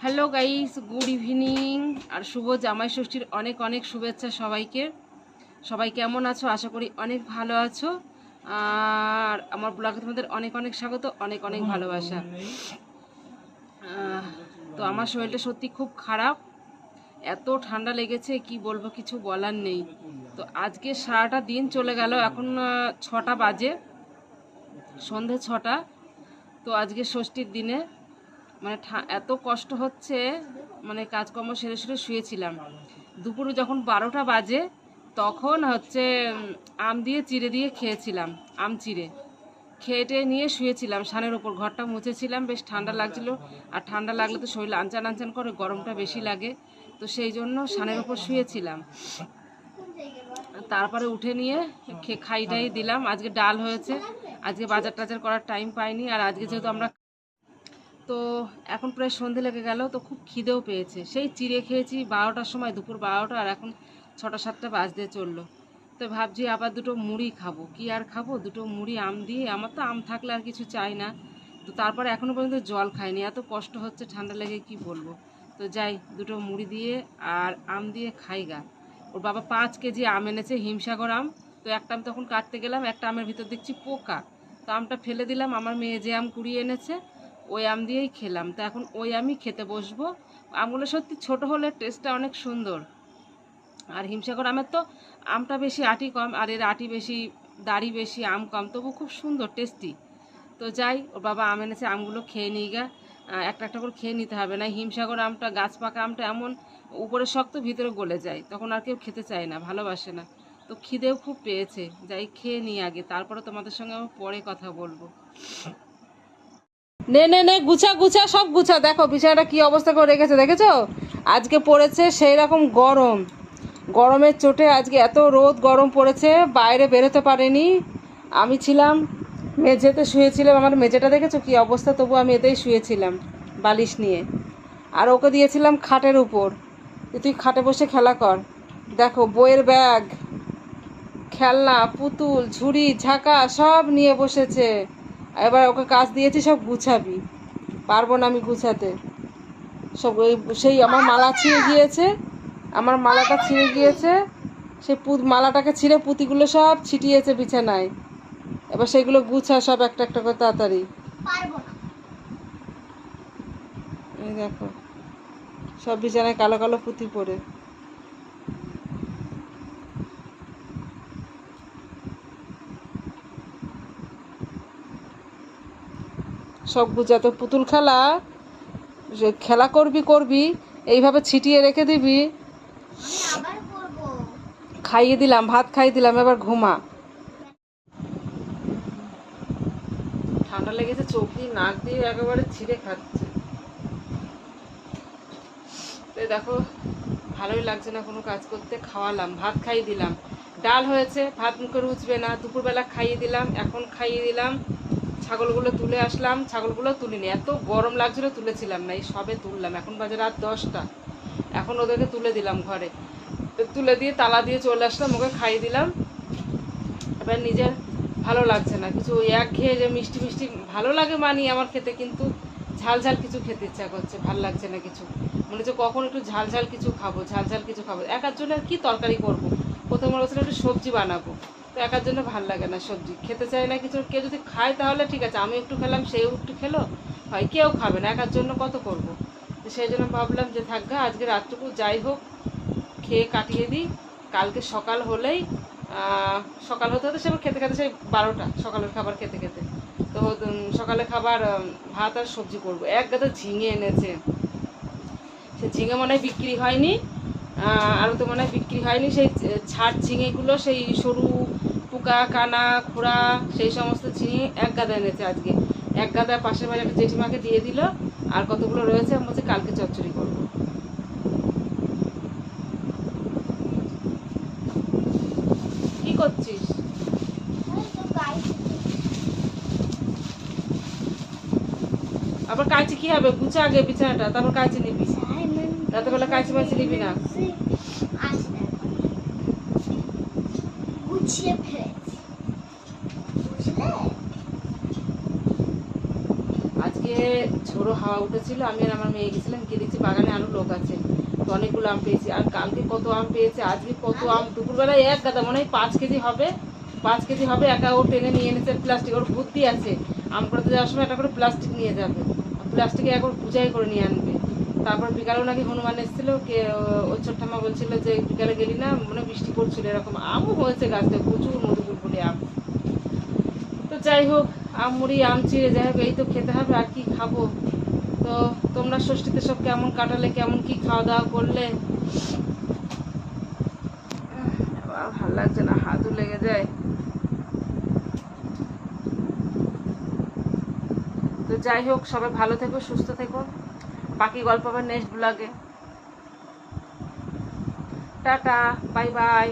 Hello guys, good evening আর শুভ জামাই ষষ্ঠীর অনেক অনেক শুভেচ্ছা সবাইকে। সবাই কেমন আছো? আশা করি অনেক ভালো আছো। আর আমার ব্লগে তোমাদের অনেক অনেক স্বাগত, অনেক অনেক ভালোবাসা। তো আমার শরীরটা সত্যি খুব খারাপ, এত ঠান্ডা লেগেছে কি বলবো, কিছু বলার নেই। তো আজকে সারাটা দিন চলে গেল, এখন 6টা বাজে, সন্ধে 6টা। তো আজকে ষষ্ঠীর দিনে মানে এত কষ্ট হচ্ছে, মানে কাজকর্ম সেরে সেরে শুয়েছিলাম। দুপুরে যখন 12টা বাজে তখন হচ্ছে আম দিয়ে চিড়ে দিয়ে খেয়েছিলাম, আম চিড়ে খেয়ে নিয়ে শুয়েছিলাম। সানের ওপর ঘরটা মুছেছিলাম, বেশ ঠান্ডা লাগছিল। আর ঠান্ডা লাগলে তো শরীর আনচান আনচান করে, গরমটা বেশি লাগে, তো সেই জন্য সানের ওপর শুয়েছিলাম। তারপরে উঠে নিয়ে খাইটাই দিলাম। আজকে ডাল হয়েছে, আজকে বাজার টাজার করার টাইম পাইনি। আর আজকে যেহেতু আমরা, তো এখন প্রায় সন্ধে লেগে গেল, তো খুব খিদেও পেয়েছে। সেই চিড়ে খেয়েছি 12টার সময়, দুপুর 12টা, আর এখন 6টা 7টা বাজতে চললো। তো ভাবছি আবার দুটো মুড়ি খাবো, কি আর খাবো, দুটো মুড়ি আম দিয়ে। আমার তো আম থাকলে আর কিছু চাই না। তো তারপরে এখনও পর্যন্ত জল খাইনি, এত কষ্ট হচ্ছে ঠান্ডা লেগে, কি বলবো। তো যাই, দুটো মুড়ি দিয়ে আর আম দিয়ে খাই গা। ওর বাবা 5 কেজি আম এনেছে, হিমসাগর আম। তো একটা আম তখন কাটতে গেলাম, একটা আমের ভিতর দেখছি পোকা, তো আমটা ফেলে দিলাম। আমার মেয়ে যে আম কুড়িয়ে এনেছে ওই আম দিয়েই খেলাম। তো এখন ওই আমই খেতে বসবো। আমগুলো সত্যি ছোট হলে টেস্টটা অনেক সুন্দর। আর হিমসাগর আমের তো আমটা বেশি, আটি কম, আর এর আটি বেশি, দাড়ি বেশি, আম কম, তবু খুব সুন্দর টেস্টি। তো যাই, ওর বাবা আম এনেছে, আমগুলো খেয়ে নিই গা। একটা একটা করে খেয়ে নিতে হবে, না হিমসাগর আমটা, গাছ পাকা আমটা এমন উপরে শক্ত ভিতরে গলে যায়, তখন আর কেউ খেতে চায় না, ভালোবাসে না। তো খিদেও খুব পেয়েছে, যাই খেয়ে নিই আগে, তারপরে তোমাদের সঙ্গে আমি পরে কথা বলবো। নে নে নে, গুছা গুছা, সব গুছা। দেখো বিছানাটা কি অবস্থা করে রেখেছে, দেখেছো? আজকে পড়েছে সেই রকম গরম, গরমের চোটে আজকে এত রোদ গরম পড়েছে, বাইরে বেরোতে পারেনি। আমি ছিলাম মেঝেতে, শুয়েছিলাম। আমার মেঝেটা দেখেছো কি অবস্থা, তবু আমি এতেই শুয়েছিলাম বালিশ নিয়ে। আর ওকে দিয়েছিলাম খাটের উপর, যে তুই খাটে বসে খেলা কর। দেখো বইয়ের ব্যাগ, খেলনা, পুতুল, ঝুড়ি ঝাঁকা সব নিয়ে বসেছে। এবার ওকে কাজ দিয়েছি, সব গুছাবি। পারবো না আমি গুছাতে সব। ওই সেই আমার মালা ছিঁড়ে গিয়েছে, আমার মালাটা ছিঁড়ে গিয়েছে, সেই মালাটাকে ছিঁড়ে পুঁতিগুলো সব ছিটিয়েছে বিছানায়। এবার সেগুলো গুছা সব একটা একটা করে তাড়াতাড়ি। এই দেখো সব বিছানায় কালো কালো পুঁতি পড়ে। সব গুছাতে, পুতুল খেলা, খেলা করবি করবি, এইভাবে ছিটিয়ে রেখে দিবি। খাইয়ে দিলাম, ভাত খাইয়ে দিলাম, এবার ঘুমা। ঠান্ডা লেগেছে, চোখ দিয়ে নাক দিয়ে একেবারে ছিঁড়ে খাচ্ছে। তো দেখো ভালোই লাগছে না কোনো কাজ করতে। খাওয়ালাম, ভাত খাইয়ে দিলাম, ডাল হয়েছে, ভাত মুখে রুচবে না, দুপুরবেলা খাইয়ে দিলাম, এখন খাইয়ে দিলাম। ছাগলগুলো তুলে আসলাম, ছাগলগুলো তুলিনি, এত গরম লাগছিল তুলেছিলাম না, এই সবে তুললাম। এখন বাজে রাত 10টা, এখন ওদেরকে তুলে দিলাম ঘরে, তুলে দিয়ে তালা দিয়ে চলে আসলাম, ওকে খাইয়ে দিলাম। এবার নিজের ভালো লাগছে না কিছু, ওই একঘেয়ে যে মিষ্টি মিষ্টি ভালো লাগে মানি আমার খেতে, কিন্তু ঝাল ঝাল কিছু খেতে ইচ্ছা করছে, ভাল লাগছে না কিছু। মনে হচ্ছে কখন একটু ঝাল ঝাল কিছু খাবো, ঝাল ঝাল কিছু খাবো। একার জন্য আর কি তরকারি করবো, প্রথমে বলছিলাম একটু সবজি বানাবো, তো একার জন্য ভাল লাগে না, সবজি খেতে চায় না কিছু। কেউ যদি খায় তাহলে ঠিক আছে, আমি একটু খেলাম, সেও একটু খেলো, হয় কেউ খাবে না, একার জন্য কত করবো। তো সেই জন্য ভাবলাম যে থাকগা, আজকে রাতটুকু যাই হোক খেয়ে কাটিয়ে দিই, কালকে সকাল হলেই, সকাল হতে হতে সেবার খেতে খেতে সেই 12টা, সকালের খাবার খেতে খেতে। তো সকালে খাবার ভাত আর সবজি করবো। এক গাদা ঝিঙে এনেছে, সে ঝিঙে মনে হয় বিক্রি হয়নি, আরও তো মনে হয় বিক্রি হয়নি। সেই ছাট ঝিঙেগুলো, সেই সরু পোকা কানা খোড়া, সেই সমস্ত ঝিঙে এক গাদা এনেছে আজকে। এক গাদা পাশের বাড়ি একটা জেঠিমাকে দিয়ে দিল, আর কতগুলো রয়েছে, আমি বলছি কালকে চচ্চড়ি করবো। কি করছিস? আবার কাঁচি কি হবে, গুছা আগে বিছানাটা, তারপর কাঁচি নিবি। রাতে বেলা কাঁচি মাছি নিবি না। আজকে ঝোল ঝোড়ো হাওয়া উঠেছিল, আমি আর আমার মেয়ে গেছিলাম, গিয়ে দেখছি বাগানে আরও লোক আছে। তো অনেকগুলো আম পেয়েছি। আর কালকে কত আম পেয়েছে, আজকে কত আম। দুপুরবেলায় এক গাদা, মনে হয় 5 কেজি হবে, 5 কেজি হবে। একা ও টেনে নিয়ে এনেছে প্লাস্টিক, ওর বুদ্ধি আছে, আম করতে যাওয়ার সময় একটা করে প্লাস্টিক নিয়ে যাবে, প্লাস্টিকে একবার বুঝাই করে নিয়ে আনবে। তারপর বিকালেও নাকি হনুমান এসেছিল, কে ওর ছোট ঠাম্মা বলছিল যে বিকালে গেলি না, মনে বৃষ্টি পড়ছিল, এরকম আমও হয়েছে গাছটা, প্রচুর মধুপুরপুরি আম। তো যাই হোক, আম মুড়ি আম চিড়ে যাই হোক, এই তো খেতে হবে, আর কি খাবো। তো তোমরা ষষ্ঠীতে সব কেমন কাটালে, কেমন কি খাওয়া দাওয়া করলে? ভাল লাগছে না, হাতও লেগে যায়। তো যাই হোক, সবাই ভালো থেকো, সুস্থ থেকো। বাকি গল্প আবার নেক্সট ব্লগে। Tata, bye bye.